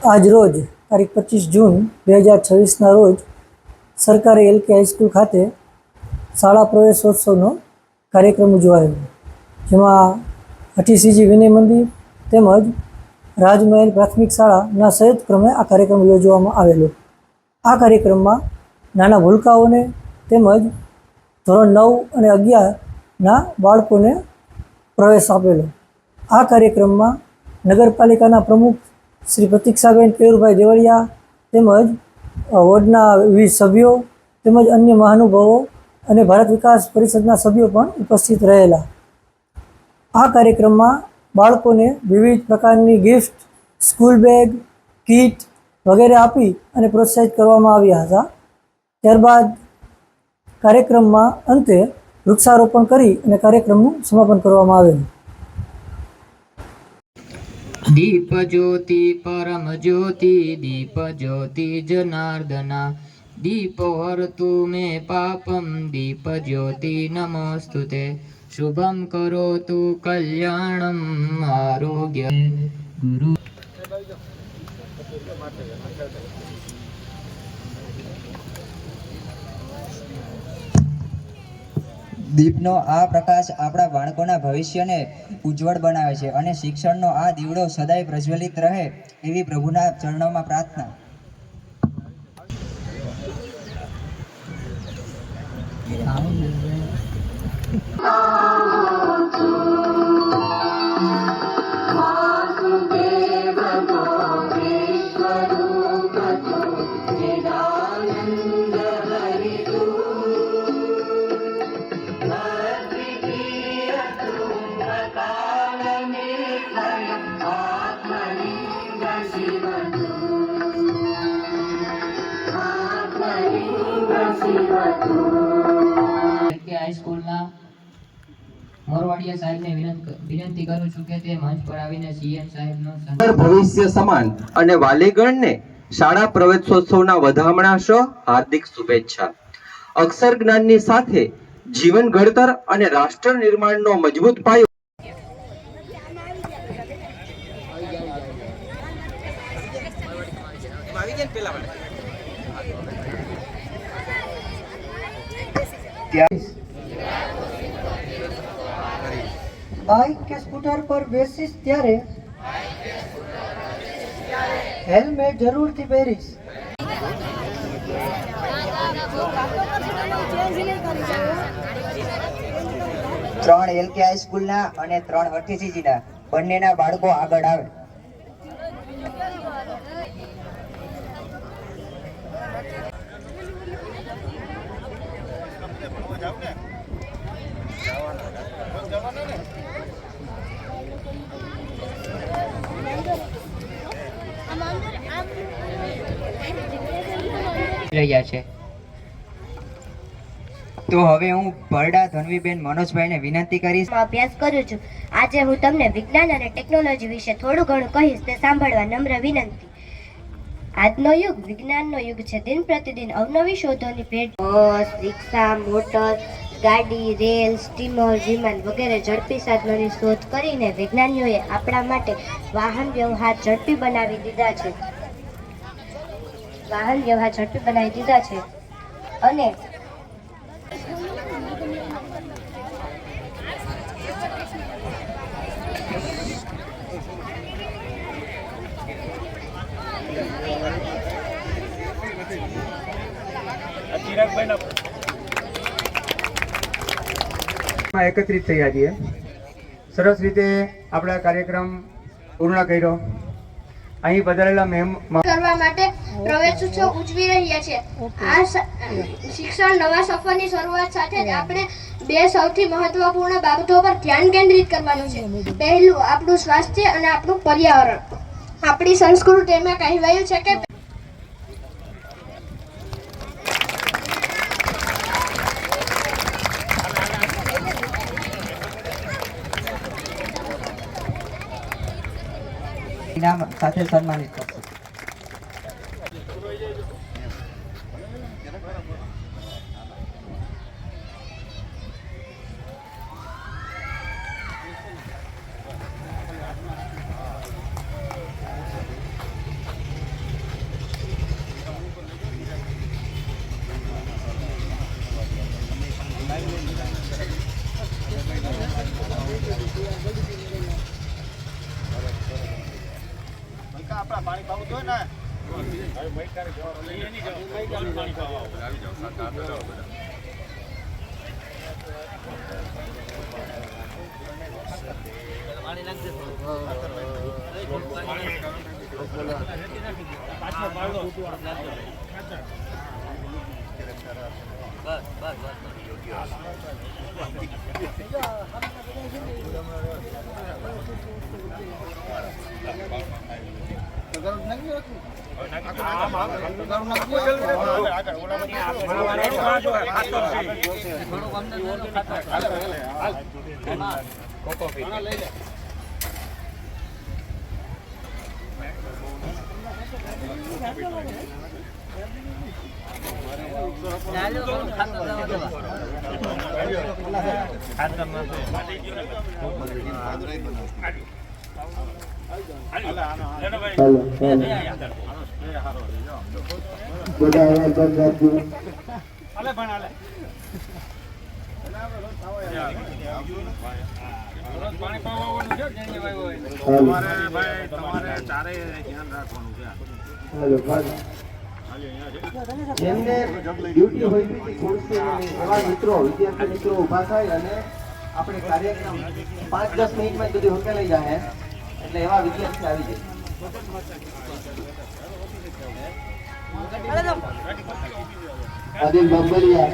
આજ રોજ તારીખ 25 જૂન 2026ના રોજ સરકારી LK હાઈસ્કૂલ ખાતે શાળા પ્રવેશોત્સવનો કાર્યક્રમ ઉજવાયો, જેમાં હઠીસીજી વિનય મંદિર તેમજ રાજમહેલ પ્રાથમિક શાળાના સંયુક્ત ક્રમે આ કાર્યક્રમ યોજવામાં આવેલો। આ કાર્યક્રમમાં નાના ભૂલકાઓને તેમજ ધોરણ 9 અને 11ના બાળકોને પ્રવેશ આપેલો। આ કાર્યક્રમમાં નગરપાલિકાના પ્રમુખ શ્રી પ્રતીક્ષાબેન કેયુરભાઈ દેવળિયા તેમજ વોર્ડના વિવિધ સભ્યો તેમજ અન્ય મહાનુભાવો અને ભારત વિકાસ પરિષદના સભ્યો પણ ઉપસ્થિત રહેલા। આ કાર્યક્રમમાં બાળકોને વિવિધ પ્રકારની ગિફ્ટ, સ્કૂલ બેગ, કીટ વગેરે આપી અને પ્રોત્સાહિત કરવામાં આવ્યા હતા। ત્યારબાદ કાર્યક્રમમાં અંતે વૃક્ષારોપણ કરી અને કાર્યક્રમનું સમાપન કરવામાં આવેલું। दीप ज्योति परम ज्योति दीप ज्योति जनार्दना दीपो हरतु मे पापम दीप ज्योति नमोस्तुते शुभम करोतु कल्याणम आरोग्य गुरु। દીપનો આ પ્રકાશ આપણા બાળકોના ભવિષ્યને ઉજ્જવળ બનાવે છે અને શિક્ષણનો આ દીવડો સદાય પ્રજ્વલિત રહે એવી પ્રભુના ચરણોમાં પ્રાર્થના। હાઈસ્કૂલના મોરવાડિયા સાહેબને વિનંતી કરું છું કે તે મંચ પર આવીને CM સાહેબનો ભવિષ્ય સમાન અને વાલીગણને શાળા પ્રવેશોત્સવના વધામણાંશો હાર્દિક શુભેચ્છા। અક્ષર જ્ઞાનની સાથે જીવન ઘડતર અને રાષ્ટ્ર નિર્માણનો મજબૂત પાયો बाइक के स्कूटर पर बेसिस त्यारे हेलमेट जरूर थी पेरिस। 3 LK હાઈસ્કૂલના અને 3 હઠીસીજીના બંનેના બાળકો આગળ આવે। રહ્યા છે। તો હવે હું ભરડા ધનવીબેન મનોજભાઈને વિનંતી કરીશ। અભ્યાસ કરું છું। આજે હું તમને વિજ્ઞાન અને ટેકનોલોજી વિશે થોડું ઘણું કહીશ, તે સાંભળવા નમ્ર વિનંતી। આજનો યુગ વિજ્ઞાનનો યુગ છે। દિન પ્રતિદિન અવનવી શોધોની ભેટ બસ, રિક્ષા, મોટર ગાડી, રેલ, સ્ટીમર, વિમાન વગેરે ઝડપી સાધનોની શોધ કરીને વિજ્ઞાનીઓએ આપણા માટે વાહન વ્યવહાર ઝડપી બનાવી દીધા છે અને એકત્રિત થયા છીએ। સરસ રીતે આપણા કાર્યક્રમ પૂર્ણ કર્યો। અહીં પધારેલા કરવા માટે પ્રવેશોત્સવ ઉજવી રહ્યા છે। આ શિક્ષણ નવા સફરની શરૂઆત સાથે જ આપણે બે સૌથી મહત્વપૂર્ણ બાબતો પર ધ્યાન કેન્દ્રિત કરવાનું છે। પહેલું આપણું સ્વાસ્થ્ય અને આપણું પર્યાવરણ। આપણી સંસ્કૃતિમાં કહેવાયું છે કે ઇનામ સાથે સન્માનિત કરશે। જેમને ડ્યુટી હોય છે ખુરશી એવા મિત્રો વિદ્યાર્થી મિત્રો ઊભા થાય અને આપણે કાર્યક્રમ 5-10 મિનિટમાં સુધી હોટેલ જાય એટલે એવા વિદ્યાર્થી આવી જાય. આદિલ બંબલિયા